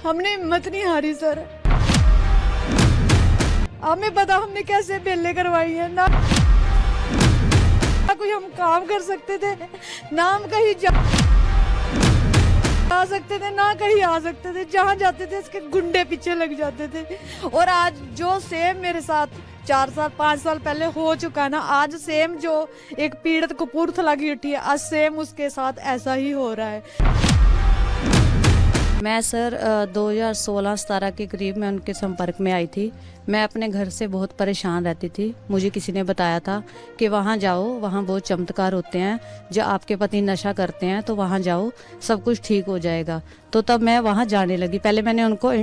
हमने हिम्मत नहीं हारी सर। हमें पता हमने कैसे बेले करवाई है ना कोई हम काम कर सकते थे, ना हम कहीं जा सकते थे, ना कहीं आ सकते थे। जहाँ जाते थे इसके गुंडे पीछे लग जाते थे। और आज जो सेम मेरे साथ 4 साल 5 साल पहले हो चुका है ना, आज सेम जो एक पीड़ित कपूरथला की उठी है, आज सेम उसके साथ ऐसा ही हो रहा है। मैं सर 2016-17 के करीब मैं उनके संपर्क में आई थी। मैं अपने घर से बहुत परेशान रहती थी। मुझे किसी ने बताया था कि वहाँ जाओ, वहाँ बहुत चमत्कार होते हैं, जो आपके पति नशा करते हैं तो वहाँ जाओ, सब कुछ ठीक हो जाएगा। तो तब मैं वहाँ जाने लगी। पहले मैंने उनको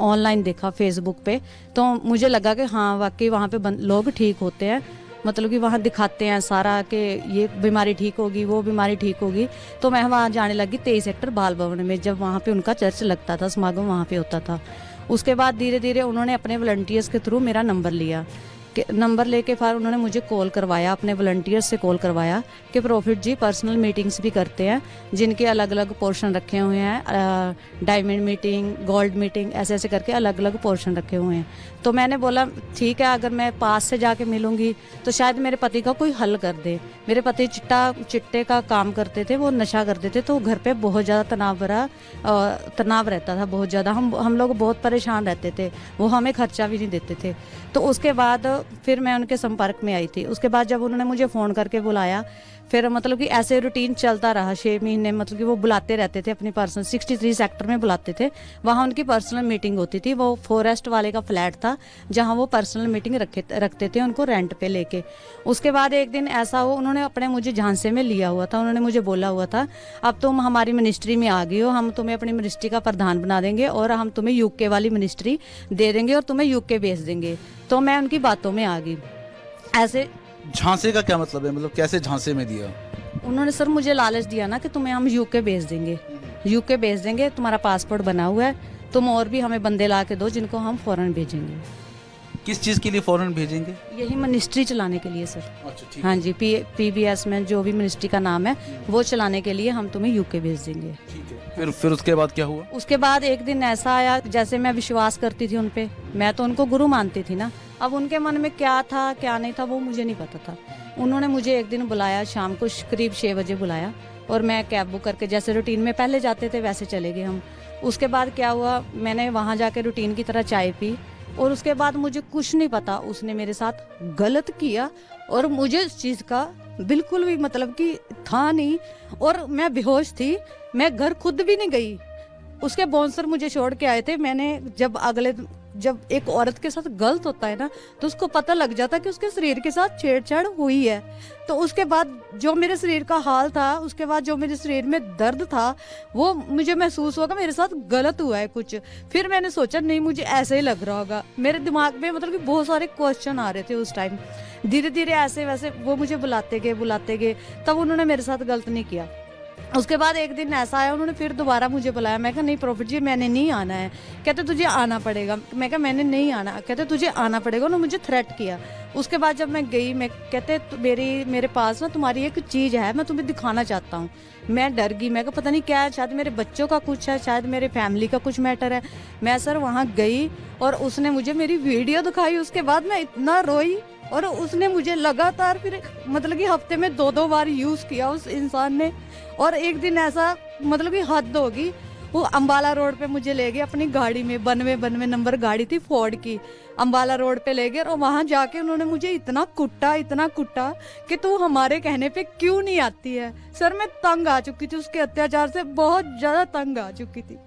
ऑनलाइन देखा फेसबुक पे, तो मुझे लगा कि हाँ वाकई वहाँ पे लोग ठीक होते हैं, मतलब कि वहाँ दिखाते हैं सारा कि ये बीमारी ठीक होगी, वो बीमारी ठीक होगी। तो मैं वहाँ जाने लगी 23 सेक्टर बाल भवन में, जब वहाँ पे उनका चर्च लगता था, समागम वहाँ पे होता था। उसके बाद धीरे धीरे उन्होंने अपने वॉलंटियर्स के थ्रू मेरा नंबर लिया, कि नंबर लेके फिर उन्होंने मुझे कॉल करवाया, अपने वॉलंटियर्स से कॉल करवाया कि प्रॉफिट जी पर्सनल मीटिंग्स भी करते हैं, जिनके अलग अलग पोर्शन रखे हुए हैं, डायमंड मीटिंग, गोल्ड मीटिंग, ऐसे ऐसे करके अलग अलग पोर्शन रखे हुए हैं। तो मैंने बोला ठीक है, अगर मैं पास से जाके मिलूंगी तो शायद मेरे पति का कोई हल कर दे। मेरे पति चिट्टे का काम करते थे, वो नशा करते थे, तो घर पे बहुत ज़्यादा तनाव रहता था, बहुत ज़्यादा। हम लोग बहुत परेशान रहते थे, वो हमें खर्चा भी नहीं देते थे। तो उसके बाद फिर मैं उनके संपर्क में आई थी। उसके बाद जब उन्होंने मुझे फ़ोन करके बुलाया, फिर मतलब कि ऐसे रूटीन चलता रहा 6 महीने। मतलब कि वो बुलाते रहते थे अपनी पर्सनल, 63 सेक्टर में बुलाते थे, वहाँ उनकी पर्सनल मीटिंग होती थी। वो फॉरेस्ट वाले का फ्लैट था जहाँ वो पर्सनल मीटिंग रखते थे उनको रेंट पे लेके। उसके बाद एक दिन ऐसा हो, उन्होंने अपने मुझे झांसे में लिया हुआ था। उन्होंने मुझे बोला हुआ था अब तुम हमारी मिनिस्ट्री में आ गई हो, हम तुम्हें अपनी मिनिस्ट्री का प्रधान बना देंगे और हम तुम्हें यूके वाली मिनिस्ट्री दे देंगे और तुम्हें यूके भेज देंगे। तो मैं उनकी बातों में आ गई। ऐसे झांसे का क्या मतलब है, मतलब कैसे झांसे में दिया? उन्होंने सर मुझे लालच दिया ना कि तुम्हें हम यूके भेज देंगे, यूके भेज देंगे, तुम्हारा पासपोर्ट बना हुआ है, तुम और भी हमें बंदे ला के दो जिनको हम फौरन भेजेंगे। किस चीज़ के लिए फौरन भेजेंगे? यही मिनिस्ट्री चलाने के लिए सर। अच्छा ठीक हाँ जी, PBS में जो भी मिनिस्ट्री का नाम है वो चलाने के लिए हम तुम्हें यूके भेज देंगे। ठीक है। फिर उसके बाद क्या हुआ? उसके बाद एक दिन ऐसा आया, जैसे मैं विश्वास करती थी उन पे, मैं तो उनको गुरु मानती थी ना, अब उनके मन में क्या था क्या नहीं था वो मुझे नहीं पता था। उन्होंने मुझे एक दिन बुलाया, शाम को करीब 6 बजे बुलाया, और मैं कैब बुक करके जैसे रूटीन में पहले जाते थे वैसे चले गए हम। उसके बाद क्या हुआ, मैंने वहाँ जाके रूटीन की तरह चाय पी, और उसके बाद मुझे कुछ नहीं पता, उसने मेरे साथ गलत किया और मुझे इस चीज़ का बिल्कुल भी मतलब कि था नहीं, और मैं बेहोश थी। मैं घर खुद भी नहीं गई, उसके बाउंसर मुझे छोड़ के आए थे। मैंने जब एक औरत के साथ गलत होता है ना, तो उसको पता लग जाता है कि उसके शरीर के साथ छेड़छाड़ हुई है। तो उसके बाद जो मेरे शरीर का हाल था, उसके बाद जो मेरे शरीर में दर्द था, वो मुझे महसूस हुआ कि मेरे साथ गलत हुआ है कुछ। फिर मैंने सोचा नहीं, मुझे ऐसे ही लग रहा होगा। मेरे दिमाग में मतलब कि बहुत सारे क्वेश्चन आ रहे थे उस टाइम। धीरे धीरे ऐसे वैसे वो मुझे बुलाते गए, तब उन्होंने मेरे साथ गलत नहीं किया। उसके बाद एक दिन ऐसा आया, उन्होंने फिर दोबारा मुझे बुलाया। मैं कहा नहीं प्रॉफिट जी, मैंने नहीं आना है। कहते तुझे आना पड़ेगा। मैं कहा मैंने नहीं आना। कहते तुझे आना पड़ेगा। उन्होंने मुझे थ्रेट किया। उसके बाद जब मैं गई, मैं कहते मेरे पास ना तुम्हारी एक चीज़ है, मैं तुम्हें दिखाना चाहता हूँ। मैं डर गई। मैं कहा पता नहीं क्या है, शायद मेरे बच्चों का कुछ है, शायद मेरे फैमिली का कुछ मैटर है। मैं सर वहाँ गई और उसने मुझे मेरी वीडियो दिखाई। उसके बाद मैं इतना रोई, और उसने मुझे लगातार फिर मतलब कि हफ्ते में 2-2 बार यूज़ किया उस इंसान ने। और एक दिन ऐसा मतलब कि हद होगी, वो अम्बाला रोड पे मुझे ले गए अपनी गाड़ी में, 92 नंबर गाड़ी थी फोर्ड की। अम्बाला रोड पे ले गए और वहाँ जाके उन्होंने मुझे इतना कुट्टा कि तू हमारे कहने पे क्यों नहीं आती है। सर मैं तंग आ चुकी थी उसके अत्याचार से, बहुत ज़्यादा तंग आ चुकी थी।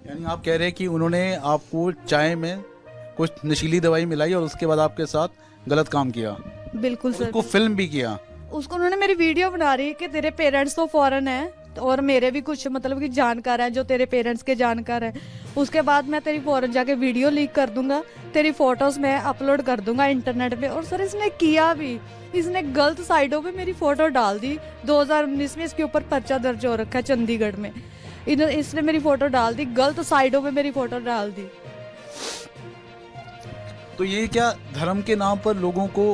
यानी आप कह रहे हैं कि उन्होंने आपको चाय में कुछ नशीली दवाई मिलाई और उसके बाद आपके साथ गलत काम किया? बिल्कुल सर। उसको फिल्म भी किया? उसको उन्होंने मेरी वीडियो बना रही कि तेरे पेरेंट्स तो फॉरेन है और मेरे भी कुछ मतलब कि जानकार हैं जो तेरे पेरेंट्स के जानकार हैं। उसके बाद मैं तेरी फॉरेन जाके वीडियो लीक कर दूंगा, तेरी फोटोज मैं अपलोड कर दूंगा इंटरनेट पे। और सर इसने किया भी, इसने गलत साइडों पे मेरी फोटो डाल दी। 2019 में इसके ऊपर पर्चा दर्ज हो रखा है चंडीगढ़ में। इसने मेरी फोटो डाल दी, गलत साइडों पे मेरी फोटो डाल दी। तो ये क्या धर्म के नाम पर लोगों को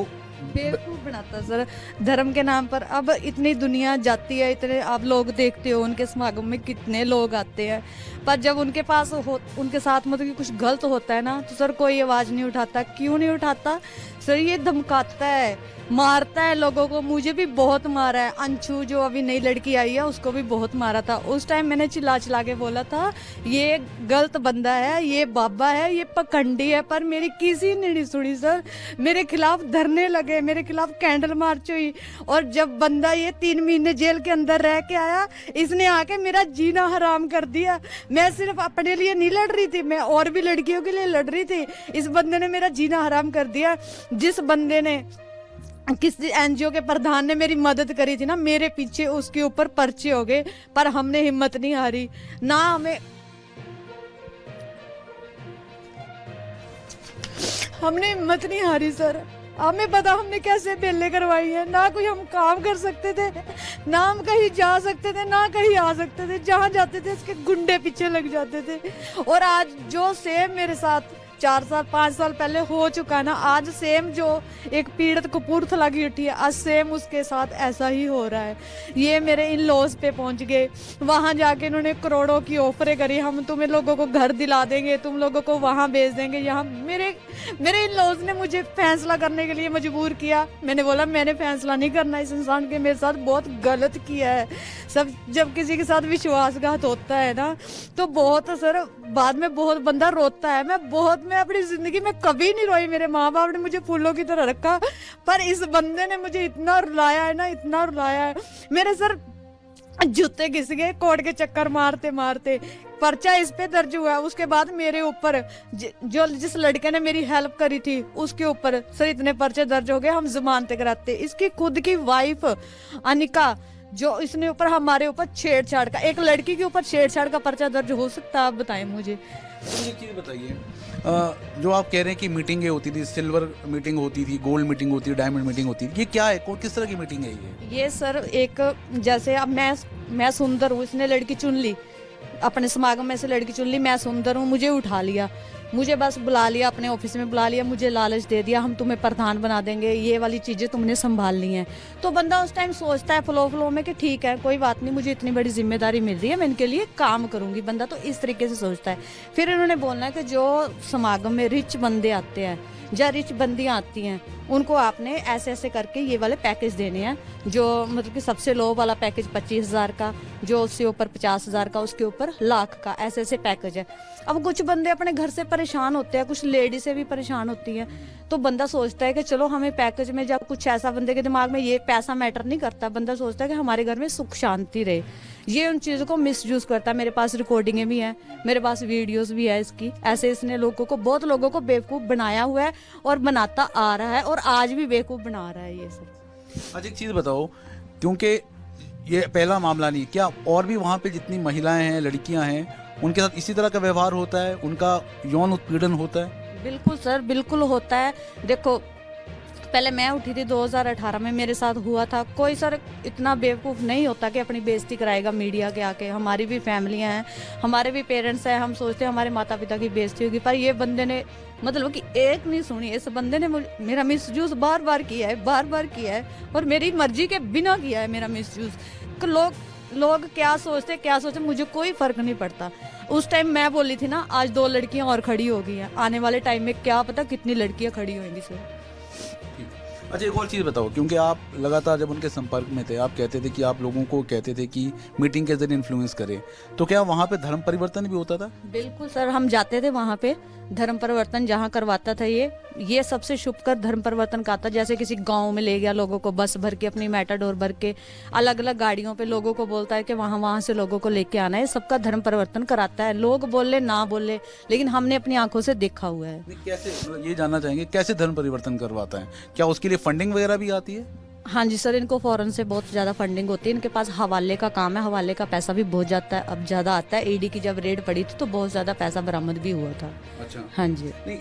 बेवकूफ बनाता सर धर्म के नाम पर। अब इतनी दुनिया जाती है, इतने आप लोग देखते हो उनके समागम में कितने लोग आते हैं, पर जब उनके पास उनके साथ मतलब कि कुछ गलत होता है ना तो सर कोई आवाज नहीं उठाता। क्यों नहीं उठाता सर? ये धमकाता है, मारता है लोगों को। मुझे भी बहुत मारा है। अंशु जो अभी नई लड़की आई है उसको भी बहुत मारा था। उस टाइम मैंने चिल्ला चिल्ला के बोला था ये गलत बंदा है, ये बाबा है, ये पखंडी है, पर मेरी किसी ने नहीं सुनी सर। मेरे खिलाफ धरने लगे, मेरे खिलाफ कैंडल मार्च हुई। और जब बंदा ये 3 महीने जेल के अंदर रह के आया, इसने आके मेरा जीना हराम कर दिया। मैं सिर्फ अपने लिए नहीं लड़ रही थी, मैं और भी लड़कियों के लिए लड़ रही थी। इस बंदे ने मेरा जीना हराम कर दिया। जिस बंदे ने, किसी एनजीओ के प्रधान ने मेरी मदद करी थी ना, मेरे पीछे उसके ऊपर पर्चे हो गए, पर हमने हिम्मत नहीं हारी ना। हमने हिम्मत नहीं हारी सर। हमें पता हमने कैसे बेले करवाई है। ना कोई हम काम कर सकते थे, ना हम कहीं जा सकते थे, ना कहीं आ सकते थे। जहाँ जाते थे उसके गुंडे पीछे लग जाते थे। और आज जो सेम मेरे साथ 4 साल 5 साल पहले हो चुका है ना, आज सेम जो एक पीड़ित कपूरथला की उठी है, आज सेम उसके साथ ऐसा ही हो रहा है। ये मेरे इन लॉज पे पहुंच गए, वहां जाके इन्होंने करोड़ों की ऑफरें करी, हम तुम्हें लोगों को घर दिला देंगे, तुम लोगों को वहां भेज देंगे। यहाँ मेरे इन लॉज ने मुझे फैसला करने के लिए मजबूर किया। मैंने बोला मैंने फैसला नहीं करना, इस इंसान के मेरे साथ बहुत गलत किया है। सब जब किसी के साथ विश्वासघात होता है ना तो बहुत सर बाद में बहुत बंदा रोता है। मैं अपनी जिंदगी में कभी नहीं रोई। मेरे माँ बाप ने मुझे फूलों की तरह रखा, पर इस बंदे ने मुझे इतना रुलाया है ना, इतना रुलाया है। मेरे सर जूते घिस गए कोर्ट के चक्कर मारते मारते। पर्चा इस पे दर्ज हुआ। उसके बाद मेरे ऊपर जो जिस लड़के ने मेरी हेल्प करी थी उसके ऊपर सर इतने पर्चे दर्ज हो गए, हम जमानत कराते। इसकी खुद की वाइफ अनिका, जो इसने ऊपर हमारे ऊपर छेड़छाड़ का, एक लड़की के ऊपर छेड़छाड़ का पर्चा दर्ज हो सकता है? आप बताएं मुझे। एक चीज़ बताइए, जो आप कह रहे हैं कि मीटिंगें होती थी, सिल्वर मीटिंग होती थी, गोल्ड मीटिंग होती थी, डायमंड मीटिंग होती थी, ये क्या है? किस तरह की मीटिंग है ये? सर एक जैसे अब मैं सुंदर हूँ, इसने लड़की चुन ली, अपने समागम में से लड़की चुन ली, मैं सुंदर हूँ, मुझे उठा लिया, मुझे बस बुला लिया, अपने ऑफिस में बुला लिया, मुझे लालच दे दिया हम तुम्हें प्रधान बना देंगे, ये वाली चीज़ें तुमने संभालनी है। तो बंदा उस टाइम सोचता है फ्लो में कि ठीक है कोई बात नहीं, मुझे इतनी बड़ी जिम्मेदारी मिल रही है, मैं इनके लिए काम करूंगी। बंदा तो इस तरीके से सोचता है। फिर इन्होंने बोलना है कि जो समागम में रिच बंदे आते हैं या रिच बंदियाँ आती हैं उनको आपने ऐसे ऐसे करके ये वाले पैकेज देने हैं, जो मतलब कि सबसे लो वाला पैकेज 25,000 का, जो उससे ऊपर 50,000 का, उसके ऊपर लाख का, ऐसे ऐसे पैकेज है। अब कुछ बंदे अपने घर से परेशान होते हैं, कुछ लेडी से भी परेशान होती है, तो बंदा सोचता है कि चलो हमें पैकेज में, जब कुछ ऐसा बंदे के दिमाग में ये पैसा मैटर नहीं करता, बंदा सोचता है कि हमारे घर में सुख शांति रहे, ये उन चीज़ों को मिसयूज करता है। मेरे पास रिकॉर्डिंगे भी हैं, मेरे पास वीडियोस भी है इसकी। ऐसे इसने लोगों को, बहुत लोगों को बेवकूफ़ बनाया हुआ है और बनाता आ रहा है, और आज भी बेवकूफ़ बना रहा है ये सब। अच्छा एक चीज़ बताओ, क्योंकि ये पहला मामला नहीं, क्या और भी वहाँ पे जितनी महिलाएं हैं, लड़कियाँ हैं, उनके साथ इसी तरह का व्यवहार होता है, उनका यौन उत्पीड़न होता है? बिल्कुल सर, बिल्कुल होता है। देखो पहले मैं उठी थी 2018 में, मेरे साथ हुआ था। कोई सर इतना बेवकूफ़ नहीं होता कि अपनी बेइज्जती कराएगा मीडिया के आके। हमारी भी फैमिलियां हैं, हमारे भी पेरेंट्स हैं, हम सोचते हैं हमारे माता पिता की बेइज्जती होगी, पर ये बंदे ने मतलब कि एक नहीं सुनी। इस बंदे ने मेरा मिसयूज बार बार किया है, और मेरी मर्जी के बिना किया है मेरा मिसयूज। लोग क्या सोचते मुझे कोई फर्क नहीं पड़ता। उस टाइम मैं बोली थी ना, आज 2 लड़कियां और खड़ी हो गई हैं, आने वाले टाइम में क्या पता कितनी लड़कियां खड़ी होंगी सर। अच्छा एक और चीज़ बताओ, क्योंकि आप लगातार जब उनके संपर्क में थे, आप कहते थे कि आप लोगों को कहते थे कि मीटिंग के जरिए इन्फ्लुएंस करें, तो क्या वहाँ पे धर्म परिवर्तन भी होता था? बिल्कुल सर, हम जाते थे वहाँ पे, धर्म परिवर्तन जहाँ करवाता था ये सबसे शुभ कर धर्म परिवर्तन का था। जैसे किसी गांव में ले गया लोगों को, बस भर के, अपनी मैटाडोर भर के, अलग अलग गाड़ियों पे लोगों को बोलता है कि वहाँ से लोगों को लेके आना है, सबका धर्म परिवर्तन कराता है। लोग बोले ना बोले, लेकिन हमने अपनी आंखों से देखा हुआ है। कैसे, ये जानना चाहेंगे कैसे धर्म परिवर्तन करवाता है? क्या उसके लिए फंडिंग वगैरह भी आती है? हाँ जी सर, इनको फॉरेन से बहुत ज़्यादा फंडिंग होती है। इनके पास हवाले का काम है, हवाले का पैसा भी बहुत जाता है, अब ज़्यादा आता है। ईडी की जब रेड पड़ी थी तो बहुत ज़्यादा पैसा बरामद भी हुआ था। अच्छा, हाँ जी। नहीं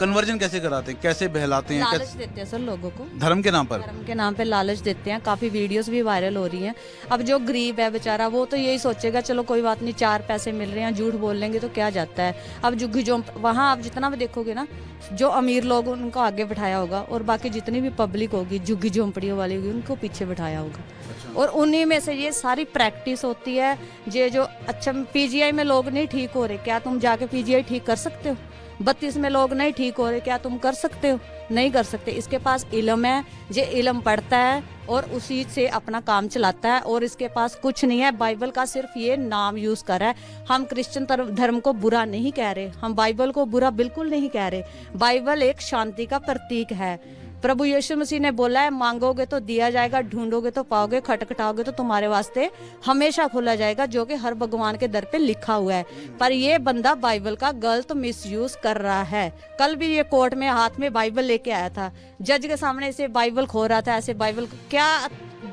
कन्वर्जन कैसे कराते हैं, कैसे बहलाते हैं, लालच देते हैं सर लोगों को, धर्म के नाम पर? धर्म के नाम पे लालच देते हैं। काफ़ी वीडियोस भी वायरल हो रही हैं। अब जो गरीब है बेचारा, वो तो यही सोचेगा चलो कोई बात नहीं, 4 पैसे मिल रहे हैं, झूठ बोल लेंगे तो क्या जाता है। अब झुग्गी झोंप वहाँ आप जितना भी देखोगे ना, जो अमीर लोग उनको आगे बिठाया होगा और बाकी जितनी भी पब्लिक होगी झुग्गी झोंपड़ियों वाली होगी उनको पीछे बिठाया होगा। और उन्हीं में से ये सारी प्रैक्टिस होती है। ये जो अच्छा पीजीआई में लोग नहीं ठीक हो रहे, क्या तुम जाके पीजीआई ठीक कर सकते हो? 32 में लोग नहीं ठीक हो रहे, क्या तुम कर सकते हो? नहीं कर सकते। इसके पास इल्म है, ये इल्म पढ़ता है और उसी से अपना काम चलाता है, और इसके पास कुछ नहीं है। बाइबल का सिर्फ ये नाम यूज कर रहा है। हम क्रिश्चियन धर्म को बुरा नहीं कह रहे, हम बाइबल को बुरा बिल्कुल नहीं कह रहे। बाइबल एक शांति का प्रतीक है। प्रभु यीशु मसीह ने बोला है, मांगोगे तो दिया जाएगा, ढूंढोगे तो पाओगे, खटखटाओगे तो तुम्हारे वास्ते हमेशा खोला जाएगा, जो कि हर भगवान के दर पे लिखा हुआ है। पर ये बंदा बाइबल का गलत मिसयूज कर रहा है। कल भी ये कोर्ट में हाथ में बाइबल लेके आया था, जज के सामने इसे बाइबल खो रहा था ऐसे। बाइबल क्या,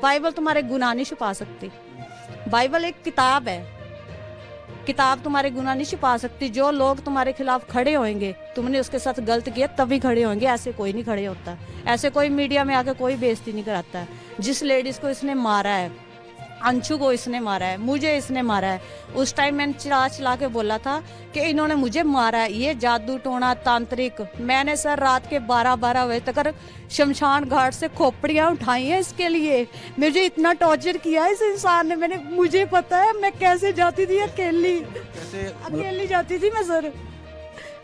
बाइबल तुम्हारे गुनाह नहीं छुपा सकती। बाइबल एक किताब है, किताब तुम्हारे गुनाह नहीं छुपा सकती। जो लोग तुम्हारे खिलाफ खड़े होंगे, तुमने उसके साथ गलत किया तभी खड़े होंगे, ऐसे कोई नहीं खड़े होता। ऐसे कोई मीडिया में आके कोई बेइज्जती नहीं कराता है। जिस लेडीज को इसने मारा है, अंशु को इसने मारा है, मुझे इसने मारा है, उस टाइम मैंने चिल्ला चिल्ला के बोला था कि इन्होंने मुझे मारा है, ये जादू टोना तांत्रिक। मैंने सर रात के 12-12 बजे तक शमशान घाट से खोपड़ियाँ उठाई हैं इसके लिए। मुझे इतना टॉर्चर किया है इस इंसान ने। मुझे पता है मैं कैसे जाती थी अकेली, अकेली जाती थी मैं सर।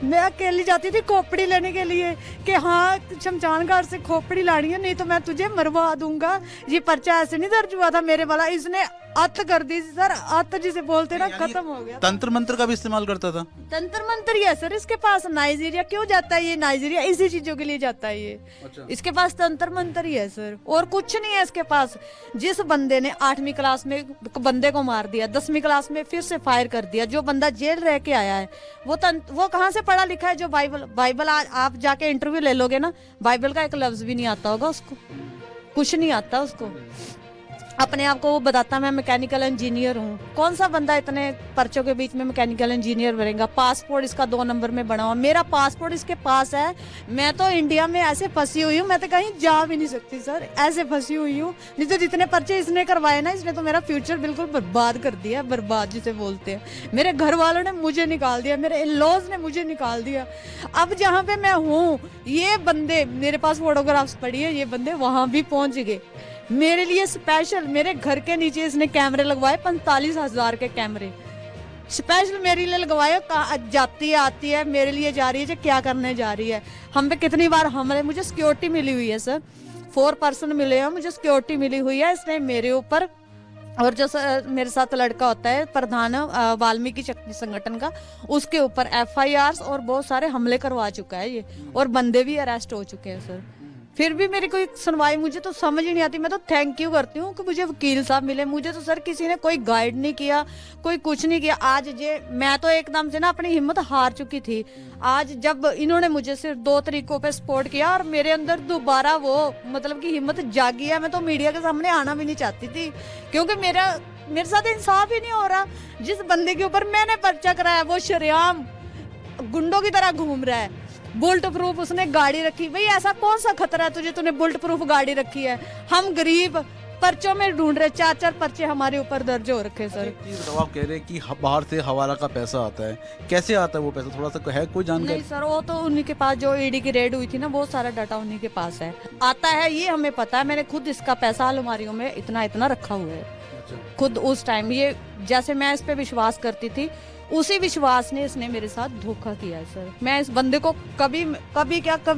मैं अकेली जाती थी खोपड़ी लेने के लिए कि हाँ शमशान घाट से खोपड़ी लानी है, नहीं तो मैं तुझे मरवा दूंगा। ये पर्चा ऐसे नहीं दर्ज हुआ था मेरे वाला, इसने अत कर दी सर। अत जिसे बोलते ना, खत्म हो गया। तंत्र मंत्र का भी इस्तेमाल करता था? तंत्र मंत्र ही है सर इसके पास। नाइजीरिया क्यों जाता है ये? नाइजीरिया इसी चीजों के लिए जाता है ये। अच्छा। इसके पास तंत्र मंत्र ही है सर, और कुछ नहीं है इसके पास। जिस बंदे ने 8वीं क्लास में बंदे को मार दिया, 10वीं क्लास में फिर से फायर कर दिया, जो बंदा जेल रह के आया है, वो कहाँ से पढ़ा लिखा है? जो बाइबल आप जाके इंटरव्यू ले लोगे ना, बाइबल का एक लफ्ज भी नहीं आता होगा उसको, कुछ नहीं आता उसको। अपने आप को वो बताता मैं मैकेनिकल इंजीनियर हूँ। कौन सा बंदा इतने पर्चों के बीच में मैकेनिकल इंजीनियर बनेगा? पासपोर्ट इसका 2 नंबर में बना हुआ, मेरा पासपोर्ट इसके पास है। मैं तो इंडिया में ऐसे फंसी हुई हूँ, मैं तो कहीं जा भी नहीं सकती सर, ऐसे फंसी हुई हूँ। नहीं तो जितने पर्चे इसने करवाए ना, इसने तो मेरा फ्यूचर बिल्कुल बर्बाद कर दिया। बर्बाद जिसे बोलते हैं। मेरे घर वालों ने मुझे निकाल दिया, मेरे इन-लॉज ने मुझे निकाल दिया। अब जहाँ पे मैं हूँ, ये बंदे, मेरे पास फोटोग्राफ्स पड़ी है, ये बंदे वहां भी पहुंच गए मेरे लिए स्पेशल। मेरे घर के नीचे इसने कैमरे लगवाए, 45,000 के कैमरे स्पेशल मेरे लिए लगवाए। जाती है, आती है, मेरे लिए जा रही है, जो क्या करने जा रही है। हम पे कितनी बार हमले, मुझे सिक्योरिटी मिली हुई है सर, 4 पर्सन मिले हैं, मुझे सिक्योरिटी मिली हुई है इसने मेरे ऊपर। और जो मेरे साथ लड़का होता है प्रधान वाल्मीकि शक्ति संगठन का, उसके ऊपर FIRs और बहुत सारे हमले करवा चुका है ये, और बंदे भी अरेस्ट हो चुके हैं सर। फिर भी मेरी कोई सुनवाई मुझे तो समझ ही नहीं आती। मैं तो थैंक यू करती हूँ कि मुझे वकील साहब मिले। मुझे तो सर किसी ने कोई गाइड नहीं किया, कोई कुछ नहीं किया। आज ये मैं तो एकदम से ना अपनी हिम्मत हार चुकी थी। आज जब इन्होंने मुझे सिर्फ 2 तरीकों पे सपोर्ट किया और मेरे अंदर दोबारा वो मतलब की हिम्मत जागी है। मैं तो मीडिया के सामने आना भी नहीं चाहती थी, क्योंकि मेरे साथ इंसाफ ही नहीं हो रहा। जिस बंदे के ऊपर मैंने पर्चा कराया वो शरेआम गुंडों की तरह घूम रहा है। बुलेट प्रूफ उसने गाड़ी रखी। भाई ऐसा कौन सा खतरा है तुझे, तूने बुलेट प्रूफ गाड़ी रखी है? हम गरीब पर्चों में ढूंढ रहे, 4-4 पर्चे हमारे ऊपर दर्ज हो रखे सर। आप कह रहे हैं कि बाहर से हवाला का पैसा आता है, कैसे आता है वो पैसा? थोड़ा सा है कोई जानकारी? नहीं सर, वो तो उन्हीं के पास, जो ईडी की रेड हुई थी ना, बहुत सारा डाटा उन्हीं के पास है। आता है ये हमें पता है, मैंने खुद इसका पैसा अलमारियों में इतना इतना रखा हुआ है खुद। उस टाइम ये जैसे मैं इस पे विश्वास करती थी, उसी विश्वास ने इसने मेरे साथ धोखा किया है सर। मैं इस बंदे को कभी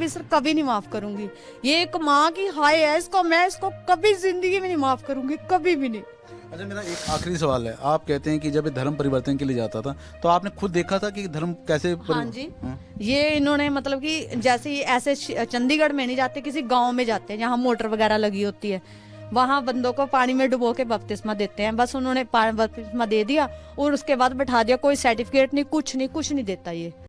सर कभी नहीं माफ करूंगी। ये एक माँ की हाय है, इसको मैं इसको कभी जिंदगी में नहीं माफ करूंगी, कभी भी नहीं। अच्छा, मेरा एक आखिरी सवाल है। आप कहते हैं कि जब ये धर्म परिवर्तन के लिए जाता था तो आपने खुद देखा था कि धर्म कैसे हाँ जी। ये इन्होंने मतलब कि जैसे ये ऐसे चंडीगढ़ में नहीं जाते, किसी गाँव में जाते हैं जहाँ मोटर वगैरह लगी होती है, वहां बंदों को पानी में डुबो के बपतिस्मा देते हैं। बस उन्होंने बपतिस्मा दे दिया और उसके बाद बैठा दिया, कोई सर्टिफिकेट नहीं, कुछ नहीं देता ये।